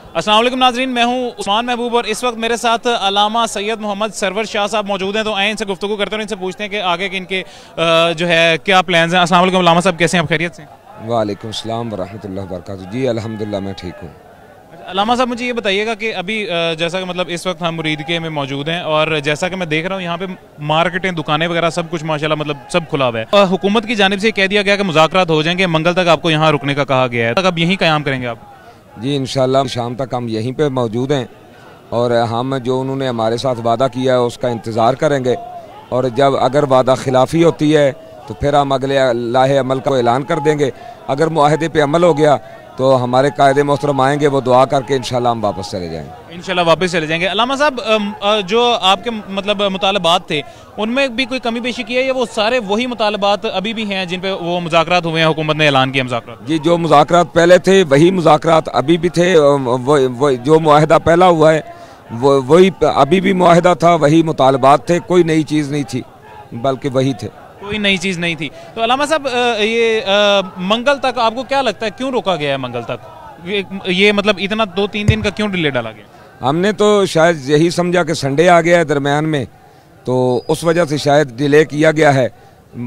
अस्सलाम वालेकुम नाज़रीन, मैं हूं उस्मान महबूब और इस वक्त मेरे साथ अल्लामा सैयद मोहम्मद सरवर शाह साहब मौजूद हैं। तो आए इनसे गुफ्तगू करते हैं, इनसे पूछते हैं कि आगे के इनके जो है क्या प्लान्स हैं। अस्सलाम वालेकुम अल्लामा साहब, कैसे हैं आप? खैरियत से? वालेकुम सलाम वरहमतुल्लाहि वबरकातुहू। जी अल्हम्दुलिल्लाह मैं ठीक हूँ। अल्लामा साहब मुझे ये बताइएगा कि अभी जैसा कि मतलब इस वक्त हम मुरीदके में मौजूद हैं और जैसा कि मैं देख रहा हूँ यहाँ पे मार्केटें, दुकानें वगैरह सब कुछ माशाल्लाह मतलब सब खुला हुआ है। हुकूमत की जानिब से कह दिया गया कि मुज़ाकरात हो जाएंगे, मंगल तक आपको यहाँ रुकने का कहा गया है। तक अब यहीं क़याम करेंगे आप? जी इंशाल्लाह शाम तक हम यहीं पे मौजूद हैं और हम जो उन्होंने हमारे साथ वादा किया है उसका इंतज़ार करेंगे। और जब अगर वादा खिलाफ़ी होती है तो फिर हम अगले लाहे अमल का ऐलान कर देंगे। अगर मुआहदे पे अमल हो गया तो हमारे कायदे मोहतरम आएंगे, वो दुआ करके इंशाल्लाह हम वापस चले जाएंगे। इंशाल्लाह वापस चले जाएंगे। अल्लामा साहब जो आपके मतलब मुतालबात थे उनमें भी कोई कमी पेशी की है या वो सारे वही मुतालबात अभी भी हैं जिन पे वो मुज़ाकरात हुए हैं, हुकूमत ने ऐलान किया मुज़ाकरात? जी जो मुज़ाकरात पहले थे वही मुज़ाकरात अभी भी थे। वो जो मुआहदा पहला हुआ है वही अभी भी मुआहदा था, वही मुतालबात थे, कोई नई चीज़ नहीं थी बल्कि वही थे, कोई नई चीज़ नहीं थी। तो अल्लामा साहब ये मंगल तक आपको क्या लगता है क्यों रोका गया है? मंगल तक ये मतलब इतना 2-3 दिन का क्यों डिले डाला गया? हमने तो शायद यही समझा कि संडे आ गया है दरमियान में, तो उस वजह से शायद डिले किया गया है।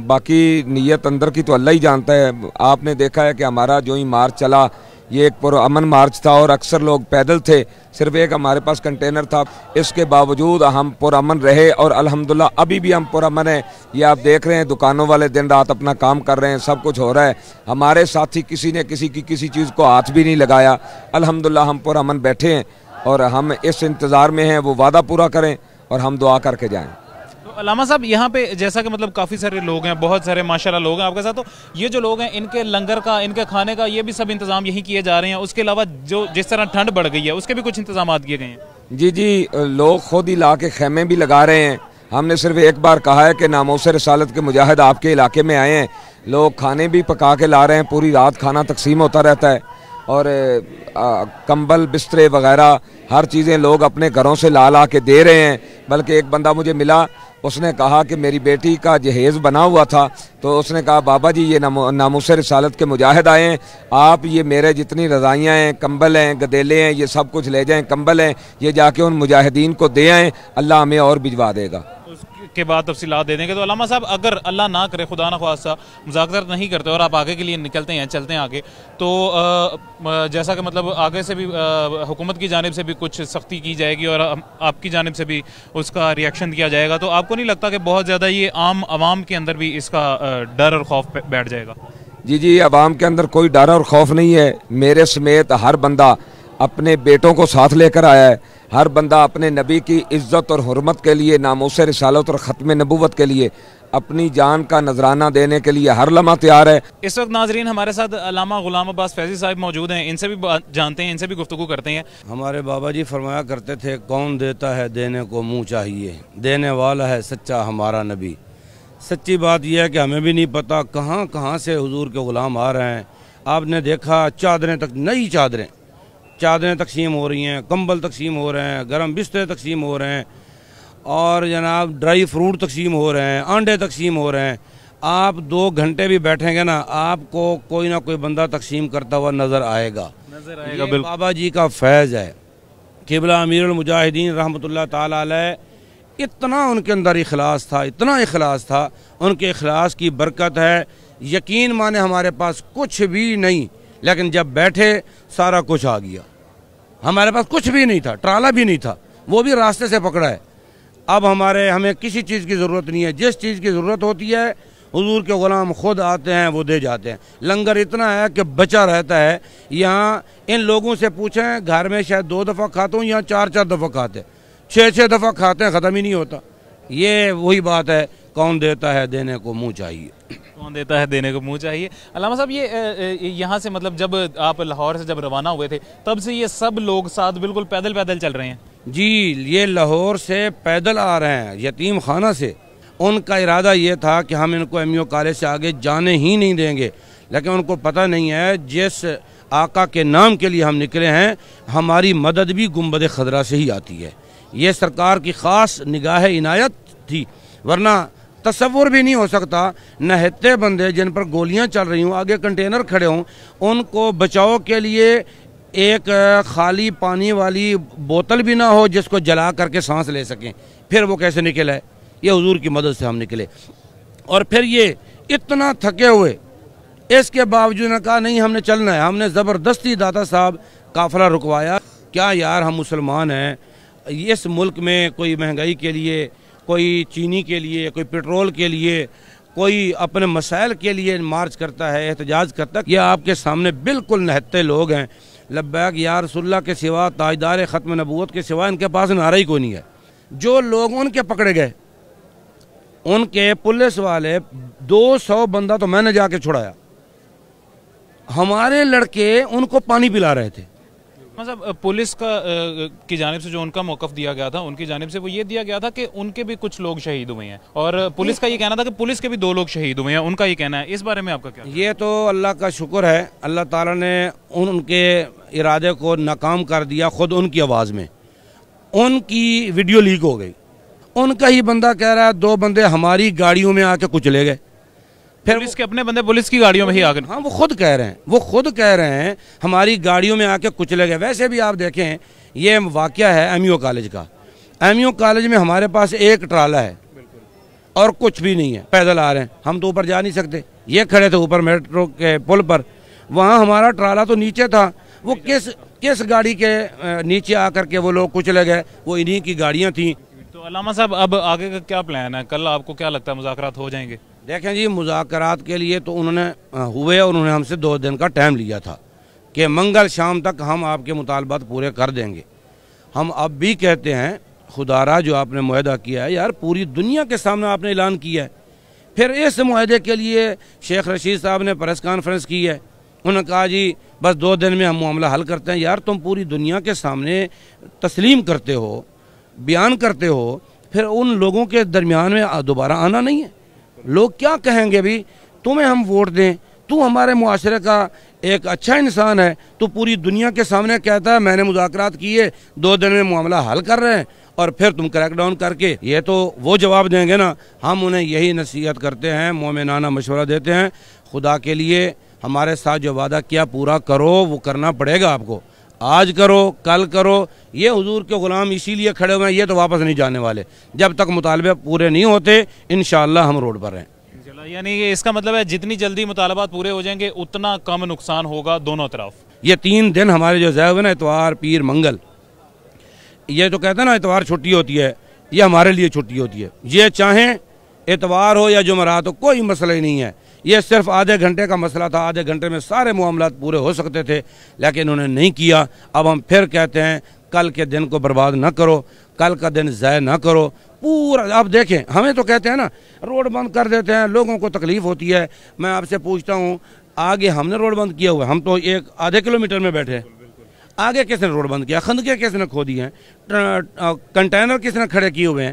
बाकी नीयत अंदर की तो अल्लाह ही जानता है। आपने देखा है कि हमारा जो ही मार्च चला ये एक पुरअमन मार्च था और अक्सर लोग पैदल थे, सिर्फ एक हमारे पास कंटेनर था। इसके बावजूद हम पुरअमन रहे और अल्हम्दुलिल्लाह अभी भी हम पुरअमन हैं। ये आप देख रहे हैं दुकानों वाले दिन रात अपना काम कर रहे हैं, सब कुछ हो रहा है। हमारे साथी किसी ने किसी की किसी चीज़ को हाथ भी नहीं लगाया। अल्हम्दुलिल्लाह हम पुरअमन बैठे हैं और हम इस इंतज़ार में हैं वो वादा पूरा करें और हम दुआ करके जाएँ। अल्लामा साहब यहाँ पे जैसा कि मतलब काफ़ी सारे लोग हैं, बहुत सारे माशाल्लाह लोग हैं आपके साथ, तो ये जो लोग हैं इनके लंगर का, इनके खाने का ये भी सब इंतज़ाम यही किए जा रहे हैं। उसके अलावा जो जिस तरह ठंड बढ़ गई है उसके भी कुछ इंतजाम किए गए हैं? जी जी लोग खुद ही ला के खेमे भी लगा रहे हैं। हमने सिर्फ एक बार कहा है कि नामोसे रिसालत के मुजाहिद आपके इलाके में आए हैं, लोग खाने भी पका के ला रहे हैं, पूरी रात खाना तकसीम होता रहता है और कंबल बिस्तरे वगैरह हर चीज़ें लोग अपने घरों से ला ला के दे रहे हैं। बल्कि एक बंदा मुझे मिला, उसने कहा कि मेरी बेटी का जहेज़ बना हुआ था, तो उसने कहा बाबा जी ये नामूसे रिसालत के मुजाहिद आए हैं, आप ये मेरे जितनी रज़ाइयाँ हैं, कंबल हैं, गदेले हैं, ये सब कुछ ले जाएं, कंबल हैं, ये जाके उन मुजाहिदीन को दे आएँ, अल्लाह हमें और भिजवा देगा। उसके बाद तफसीलात दे देंगे। तो अल्लामा साहब अगर अल्लाह ना करे, खुदा ना ख्वास्ता मुज़ाकरात नहीं करते और आप आगे के लिए निकलते हैं, चलते हैं आगे, तो जैसा कि मतलब आगे से भी हुकूमत की जानिब से भी कुछ सख्ती की जाएगी और आपकी जानिब से भी उसका रिएक्शन किया जाएगा, तो आपको नहीं लगता कि बहुत ज़्यादा ये आम आवाम के अंदर भी इसका डर और खौफ बैठ जाएगा? जी जी आवाम के अंदर कोई डर और खौफ नहीं है। मेरे समेत हर बंदा अपने बेटों को साथ लेकर आया है। हर बंदा अपने नबी की इज़्ज़त और हुर्मत के लिए, नामूसे रिसालत और ख़त्म नबूवत के लिए अपनी जान का नजराना देने के लिए हर लम्हा तैयार है। इस वक्त नाजरीन हमारे साथ अल्लामा गुलाम अब्बास फैज़ी साहब मौजूद हैं, इनसे भी जानते हैं, इनसे भी गुफ्तगू करते हैं। हमारे बाबा जी फरमाया करते थे, कौन देता है देने को मुँह चाहिए, देने वाला है सच्चा हमारा नबी। सच्ची बात यह है कि हमें भी नहीं पता कहाँ कहाँ से हुजूर के ग़ुलाम आ रहे हैं। आपने देखा चादरें तक, नई चादरें तकसीम हो रही हैं, कंबल तकसीम हो रहे हैं, गर्म बिस्तर तकसीम हो रहे हैं और जनाब ड्राई फ्रूट तकसीम हो रहे हैं, अंडे तकसीम हो रहे हैं। आप 2 घंटे भी बैठेंगे ना, आपको कोई ना कोई बंदा तकसीम करता हुआ नज़र आएगा। बिल्कुल बाबा जी का फैज़ है। क़िबला अमीरुल मुजाहिदीन रहमतुल्लाह ताला अलैह, इतना उनके अंदर इखलास था, इतना इखलास था, उनके इखलास की बरकत है। यकीन माने हमारे पास कुछ भी नहीं, लेकिन जब बैठे सारा कुछ आ गया। हमारे पास कुछ भी नहीं था, ट्राला भी नहीं था, वो भी रास्ते से पकड़ा है। अब हमें किसी चीज़ की ज़रूरत नहीं है। जिस चीज़ की ज़रूरत होती है हुजूर के ग़ुलाम खुद आते हैं, वो दे जाते हैं। लंगर इतना है कि बचा रहता है। यहाँ इन लोगों से पूछें, घर में शायद 2 दफ़ा खाता हूँ, यहाँ 4-4 दफ़ा खाते, 6-6 दफ़ा खाते हैं, ख़त्म ही नहीं होता। ये वही बात है, कौन देता है देने को मुँह चाहिए, कौन देता है देने को मुँह चाहिए। अल्लामा साहब ये यहाँ से मतलब जब आप लाहौर से जब रवाना हुए थे तब से ये सब लोग साथ बिल्कुल पैदल पैदल चल रहे हैं? जी ये लाहौर से पैदल आ रहे हैं, यतीम खाना से। उनका इरादा ये था कि हम इनको एमईओ कॉलेज से आगे जाने ही नहीं देंगे, लेकिन उनको पता नहीं है जिस आका के नाम के लिए हम निकले हैं, हमारी मदद भी गुंबद खदरा से ही आती है। ये सरकार की ख़ास निगाह इनायत थी, वरना तसव्वुर भी नहीं हो सकता। नहते बंदे जिन पर गोलियां चल रही हों, आगे कंटेनर खड़े हों, उनको बचाव के लिए ایک خالی پانی والی بوتل بھی نہ ہو جس کو جلا کر کے سانس لے سکیں، پھر وہ کیسے نکلا ہے؟ یہ حضور کی مدد سے ہم نکلے۔ اور پھر یہ اتنا تھکے ہوئے، اس کے باوجود نے کہا نہیں ہم نے چلنا ہے۔ ہم نے زبردستی داتا صاحب قافلہ رکوایا۔ کیا یار ہم مسلمان ہیں، اس ملک میں کوئی مہنگائی کے لیے، کوئی چینی کے لیے، کوئی پیٹرول کے لیے، کوئی اپنے مسائل کے لیے مارچ کرتا ہے، احتجاج کرتا ہے۔ یہ آپ کے سامنے بالکل نہتے لوگ ہیں، لبیک یا رسول اللہ کے سوا، تاجدار ختم نبوت کے سوا ان کے پاس نعرہ ہی کوئی نہیں ہے۔ جو لوگ ان کے پکڑے گئے، ان کے پولیس والے 200 بندہ تو میں نے جا کے چھڑایا، ہمارے لڑکے ان کو پانی پلا رہے تھے۔ مطلب پولیس کی جانب سے جو ان کا موقف دیا گیا تھا، ان کی جانب سے وہ یہ دیا گیا تھا کہ ان کے بھی کچھ لوگ شہید ہوئے ہیں، اور پولیس کا یہ کہنا تھا کہ پولیس کے بھی 2 لوگ شہید ہوئے ہیں، ان کا یہ کہنا ہے۔ اس بارے میں آپ کا کیا؟ یہ تو اللہ کا شکر ہے، اللہ تعالیٰ نے ان کے ارادے کو ناکام کر دیا۔ خود ان کی آواز میں ان کی ویڈیو لیک ہو گئی، ان کا ہی بندہ کہہ رہا ہے 2 بندے ہماری گاڑیوں میں آ کے کچلے گئے۔ پھر پولیس کے اپنے بندے پولیس کی گاڑیوں میں ہی آ گئے؟ ہاں، وہ خود کہہ رہے ہیں ہماری گاڑیوں میں آ کے کچلے گئے۔ ویسے بھی آپ دیکھیں، یہ واقعہ ہے ایم یو کالج کا۔ ایم یو کالج میں ہمارے پاس ایک ٹرالا ہے اور کچھ بھی نہیں ہے، پیدل آ رہے ہیں، ہم تو اوپر جا نہیں سکتے۔ یہ کھڑے تھے اوپر میٹرو کے پل پر، وہاں ہمارا ٹرالا تو نیچے تھا، وہ کس گاڑی کے نیچے آ کر کے وہ لوگ کچلے گئے؟ وہ انہی کی گاڑیاں تھیں۔ تو علامہ صاحب اب آگے کا کیا پلان ہے؟ کل آپ کو کیا لگتا ہے مذاکرات ہو جائیں گے؟ دیکھیں جی، مذاکرات کے لیے تو انہوں نے ہوئے اور انہوں نے ہم سے 2 دن کا ٹائم لیا تھا کہ منگل شام تک ہم آپ کے مطالبات پورے کر دیں گے۔ ہم اب بھی کہتے ہیں خدا را جو آپ نے معاہدہ کیا ہے، یار پوری دنیا کے سامنے آپ نے اعلان کیا ہے، پھر اس معاہدے کے لیے شیخ رشید صاحب نے پریس کانفرنس کی ہے، انہوں نے کہا جی بس 2 دن میں ہم معاملہ حل کرتے ہیں۔ یار تم پوری دنیا کے سامنے تسلیم کرتے ہو، بیان کرتے ہو، پھر ان لوگوں کے درمیان میں دوبارہ آنا نہیں ہے۔ لوگ کیا کہیں گے بھی؟ تمہیں ہم ووٹ دیں، تو ہمارے معاشرے کا ایک اچھا انسان ہے، تو پوری دنیا کے سامنے کہتا ہے میں نے مذاکرات کیے، 2 دن میں معاملہ حل کر رہے ہیں، اور پھر تم کریک ڈاؤن کر کے یہ تو وہ جواب دیں گے نا۔ ہم انہیں یہی نصیحت کرتے ہیں، مومنانہ مشورہ دیتے ہیں، خدا کے لیے ہمارے ساتھ جو وعدہ کیا پورا کرو، وہ کرنا پڑے گا آپ کو، آج کرو کل کرو۔ یہ حضور کے غلام اسی لیے کھڑے ہوئے ہیں، یہ تو واپس نہیں جانے والے جب تک مطالبے پورے نہیں ہوتے۔ انشاءاللہ ہم روڈ پر ہیں۔ یعنی اس کا مطلب ہے جتنی جلدی مطالبات پورے ہو جائیں گے اتنا کم نقصان ہوگا دونوں طرف۔ یہ 3 دن ہمارے جو ضائع ہوئے نا، اتوار پیر منگل، یہ تو کہتے ہیں نا اتوار چھٹی ہوتی ہے، یہ ہمارے لیے چھٹی ہوتی ہے۔ یہ چاہیں اتوار ہو یا جمعرات ہو، کوئی مسئلہ ہی نہیں ہے۔ یہ صرف آدھے گھنٹے کا مسئلہ تھا، آدھے گھنٹے میں سارے معاملات پورے ہو سکتے تھے، لیکن انہوں نے نہیں کیا۔ اب ہم پھر کہتے ہیں کل کے دن کو برباد نہ کرو، کل کا دن ضائع نہ کرو پورا۔ آپ دیکھیں، ہمیں تو کہتے ہیں نا روڈ بند کر دیتے ہیں، لوگوں کو تکلیف ہوتی ہے۔ میں آپ سے پوچھتا ہوں، آگے ہم نے روڈ بند کیا ہوا ہے، ہم تو آدھے کلومیٹر میں بیٹھے ہیں، آگے کس نے روڈ بند کیا؟ خندقیں کس نے کھودی ہیں؟ کنٹینر کس نے کھڑے کیے ہوئے ہیں؟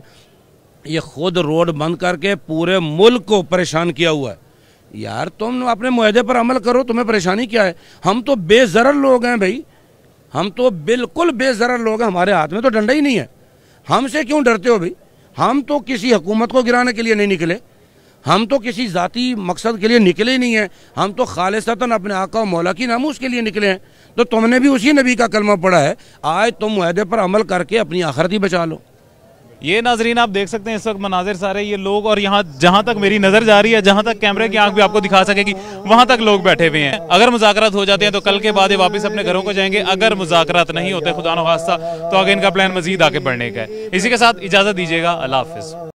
یہ خود روڈ بند کر کے پورے ملک کو پریشان کیا ہوا ہے۔ یار تم اپنے معاہدے پر عمل کرو، تمہیں پریشانی کیا ہے؟ ہم تو بے ضرر لوگ ہیں بھائی، ہم تو بالکل بے ضرر لوگ ہیں، ہمارے ہاتھ میں تو ڈنڈا ہی نہیں ہے۔ ہم سے کیوں ڈرتے ہو بھائی؟ ہم تو کسی حکومت کو گرانے کے لیے نہیں نکلے، ہم تو کسی ذاتی مقصد کے لیے نکلے ہی نہیں ہیں، ہم تو خالصتاً اپنے آقا و مولا کی ناموس کے لیے نکلے ہیں۔ تو تم نے بھی اسی نبی کا کلمہ پڑھا ہے، آج تم معاہدے پر عمل کر کے اپنی آخرت ہی بچا لو۔ یہ ناظرین آپ دیکھ سکتے ہیں اس وقت مناظر سارے یہ لوگ، اور یہاں جہاں تک میری نظر جا رہی ہے، جہاں تک کیمرے کی آنکھ بھی آپ کو دکھا سکے گی، وہاں تک لوگ بیٹھے ہوئے ہیں۔ اگر مذاکرات ہو جاتے ہیں تو کل کے بعد یہ واپس اپنے گھروں کو جائیں گے، اگر مذاکرات نہیں ہوتے خدا نخواستہ تو آگے ان کا پلان مزید آگے بڑھنے کا ہے۔ اسی کے ساتھ اجازت دیجیے گا، اللہ حافظ۔